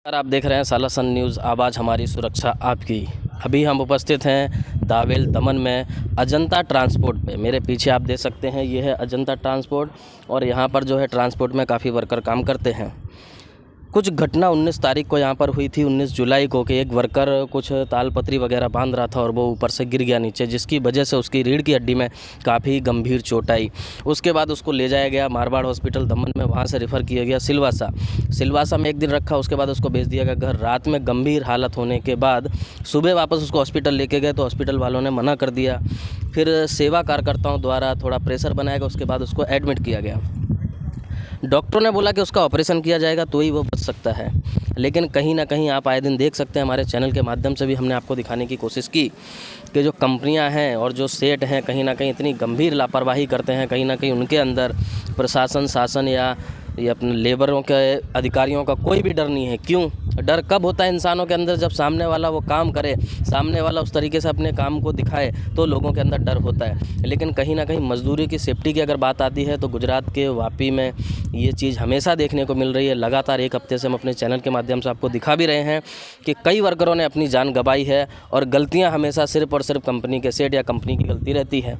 आप देख रहे हैं साला सन न्यूज़, आवाज़ हमारी सुरक्षा आपकी। अभी हम उपस्थित हैं दावेल दमन में अजंता ट्रांसपोर्ट पे। मेरे पीछे आप देख सकते हैं, ये है अजंता ट्रांसपोर्ट और यहाँ पर जो है ट्रांसपोर्ट में काफ़ी वर्कर काम करते हैं। कुछ घटना 19 तारीख को यहाँ पर हुई थी, 19 जुलाई को, कि एक वर्कर कुछ तालपत्री वगैरह बांध रहा था और वो ऊपर से गिर गया नीचे, जिसकी वजह से उसकी रीढ़ की हड्डी में काफ़ी गंभीर चोट आई। उसके बाद उसको ले जाया गया मारवाड़ हॉस्पिटल दमन में, वहाँ से रेफ़र किया गया सिलवासा में एक दिन रखा। उसके बाद उसको भेज दिया गया घर। रात में गंभीर हालत होने के बाद सुबह वापस उसको हॉस्पिटल लेके गए तो हॉस्पिटल वालों ने मना कर दिया। फिर सेवा कार्यकर्ताओं द्वारा थोड़ा प्रेशर बनाया गया, उसके बाद उसको एडमिट किया गया। डॉक्टरों ने बोला कि उसका ऑपरेशन किया जाएगा तो ही वो बच सकता है, लेकिन कहीं ना कहीं आप आए दिन देख सकते हैं, हमारे चैनल के माध्यम से भी हमने आपको दिखाने की कोशिश की कि जो कंपनियां हैं और जो सेठ हैं कहीं ना कहीं इतनी गंभीर लापरवाही करते हैं। कहीं ना कहीं उनके अंदर प्रशासन, शासन या ये अपने लेबरों के अधिकारियों का कोई भी डर नहीं है। क्यों? डर कब होता है इंसानों के अंदर? जब सामने वाला वो काम करे, सामने वाला उस तरीके से अपने काम को दिखाए, तो लोगों के अंदर डर होता है। लेकिन कहीं ना कहीं मजदूरी की सेफ्टी की अगर बात आती है तो गुजरात के वापी में ये चीज़ हमेशा देखने को मिल रही है। लगातार एक हफ्ते से हम अपने चैनल के माध्यम से आपको दिखा भी रहे हैं कि कई वर्करों ने अपनी जान गंवाई है और गलतियाँ हमेशा सिर्फ और सिर्फ कंपनी के सेठ या कंपनी की गलती रहती है।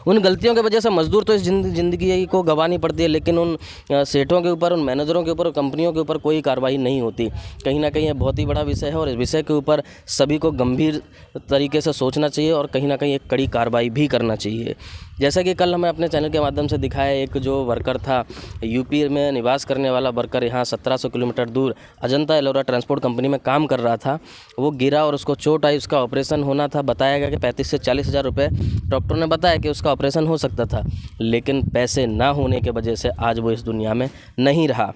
उन गलतियों की वजह से मजदूर तो इस ज़िंदगी को गंवानी पड़ती है, लेकिन उन सेठों के ऊपर, उन मैनेजरों के ऊपर, कंपनियों के ऊपर कोई कार्रवाई नहीं होती। कहीं ना कहीं ये बहुत ही बड़ा विषय है और इस विषय के ऊपर सभी को गंभीर तरीके से सोचना चाहिए और कहीं ना कहीं एक कड़ी कार्रवाई भी करना चाहिए। जैसा कि कल हमें अपने चैनल के माध्यम से दिखाया, एक जो वर्कर था, यूपी में निवास करने वाला वर्कर, यहाँ 1700 किलोमीटर दूर अजंता एलोरा ट्रांसपोर्ट कंपनी में काम कर रहा था। वो गिरा और उसको चोट आई, उसका ऑपरेशन होना था। बताया गया कि 35 से 40 हज़ार रुपये डॉक्टर ने बताया कि उसका ऑपरेशन हो सकता था, लेकिन पैसे ना होने के वजह से आज वो इस दुनिया में नहीं रहा।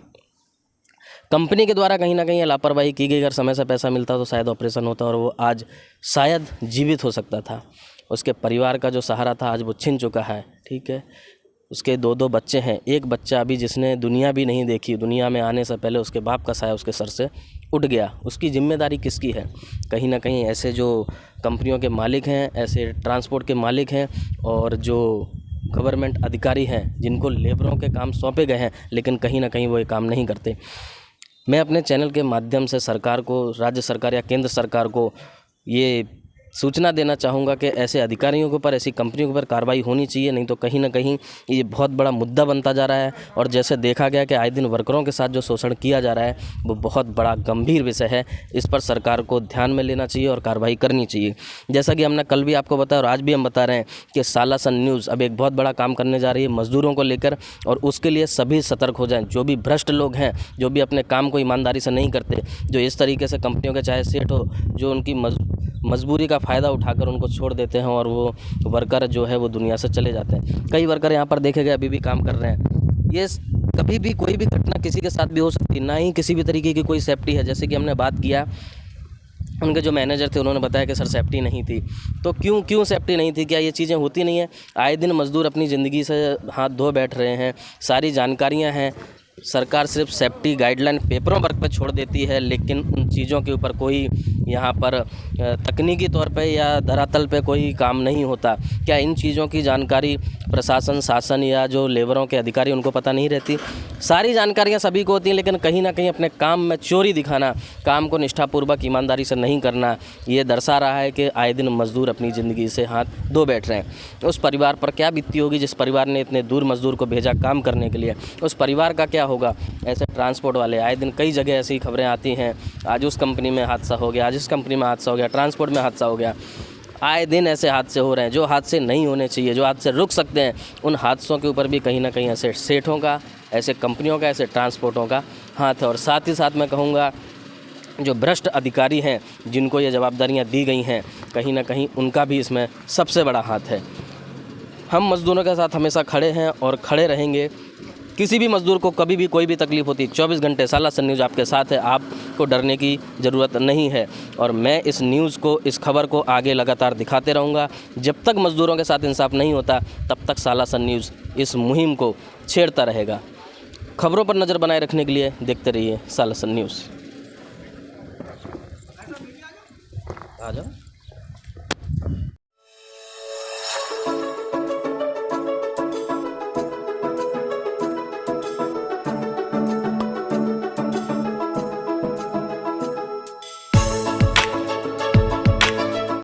कंपनी के द्वारा कहीं ना कहीं लापरवाही की गई। अगर समय से पैसा मिलता तो शायद ऑपरेशन होता और वो आज शायद जीवित हो सकता था। उसके परिवार का जो सहारा था आज वो छिन चुका है। ठीक है, उसके दो बच्चे हैं। एक बच्चा अभी जिसने दुनिया भी नहीं देखी, दुनिया में आने से पहले उसके बाप का साया उसके सर से उठ गया। उसकी जिम्मेदारी किसकी है? कहीं ना कहीं ऐसे जो कंपनियों के मालिक हैं, ऐसे ट्रांसपोर्ट के मालिक हैं और जो गवर्नमेंट अधिकारी हैं जिनको लेबरों के काम सौंपे गए हैं, लेकिन कहीं ना कहीं वो ये काम नहीं करते। मैं अपने चैनल के माध्यम से सरकार को, राज्य सरकार या केंद्र सरकार को ये सूचना देना चाहूँगा कि ऐसे अधिकारियों के ऊपर, ऐसी कंपनियों के ऊपर कार्रवाई होनी चाहिए, नहीं तो कहीं ना कहीं ये बहुत बड़ा मुद्दा बनता जा रहा है। और जैसे देखा गया कि आए दिन वर्करों के साथ जो शोषण किया जा रहा है वो बहुत बड़ा गंभीर विषय है। इस पर सरकार को ध्यान में लेना चाहिए और कार्रवाई करनी चाहिए। जैसा कि हमने कल भी आपको बताया और आज भी हम बता रहे हैं कि साला सन न्यूज़ अब एक बहुत बड़ा काम करने जा रही है मज़दूरों को लेकर, और उसके लिए सभी सतर्क हो जाएँ। जो भी भ्रष्ट लोग हैं, जो भी अपने काम को ईमानदारी से नहीं करते, जो इस तरीके से कंपनियों के चाहे सेठ हो, जो उनकी मजबूरी का फ़ायदा उठाकर उनको छोड़ देते हैं और वो वर्कर जो है वो दुनिया से चले जाते हैं। कई वर्कर यहाँ पर देखे गए अभी भी काम कर रहे हैं। ये कभी भी कोई भी घटना किसी के साथ भी हो सकती है, ना ही किसी भी तरीके की कोई सेफ्टी है। जैसे कि हमने बात किया, उनके जो मैनेजर थे उन्होंने बताया कि सर सेफ्टी नहीं थी। तो क्यों सेफ्टी नहीं थी? क्या ये चीज़ें होती नहीं है? आए दिन मज़दूर अपनी ज़िंदगी से हाथ धो बैठ रहे हैं, सारी जानकारियाँ हैं। सरकार सिर्फ सेफ्टी गाइडलाइन पेपरों वर्क पर छोड़ देती है, लेकिन उन चीज़ों के ऊपर कोई यहाँ पर तकनीकी तौर पे या धरातल पे कोई काम नहीं होता। क्या इन चीज़ों की जानकारी प्रशासन, शासन या जो लेबरों के अधिकारी उनको पता नहीं रहती? सारी जानकारियाँ सभी को होती हैं, लेकिन कहीं ना कहीं अपने काम में चोरी दिखाना, काम को निष्ठापूर्वक ईमानदारी से नहीं करना, ये दर्शा रहा है कि आए दिन मज़दूर अपनी ज़िंदगी से हाथ धो बैठ रहे हैं। उस परिवार पर क्या बीतती होगी जिस परिवार ने इतने दूर मज़दूर को भेजा काम करने के लिए? उस परिवार का क्या होगा? ऐसे ट्रांसपोर्ट वाले आए दिन कई जगह ऐसी खबरें आती हैं, आज उस कंपनी में हादसा हो गया, आज इस कंपनी में हादसा हो गया, ट्रांसपोर्ट में हादसा हो गया। आए दिन ऐसे हादसे हो रहे हैं जो हादसे नहीं होने चाहिए, जो हादसे रुक सकते हैं। उन हादसों के ऊपर भी कहीं ना कहीं ऐसे सेठों का, ऐसे कंपनियों का, ऐसे ट्रांसपोर्टों का हाथ है। और साथ ही साथ मैं कहूँगा, जो भ्रष्ट अधिकारी हैं जिनको ये जवाबदारियाँ दी गई हैं, कहीं ना कहीं उनका भी इसमें सबसे बड़ा हाथ है। हम मज़दूरों के साथ हमेशा खड़े हैं और खड़े रहेंगे। किसी भी मज़दूर को कभी भी कोई भी तकलीफ़ होती, 24 घंटे साला सन न्यूज़ आपके साथ है। आपको डरने की ज़रूरत नहीं है और मैं इस न्यूज़ को, इस खबर को आगे लगातार दिखाते रहूँगा। जब तक मज़दूरों के साथ इंसाफ नहीं होता तब तक साला सन न्यूज़ इस मुहिम को छेड़ता रहेगा। खबरों पर नज़र बनाए रखने के लिए देखते रहिए साला सन न्यूज़। आ जाओ।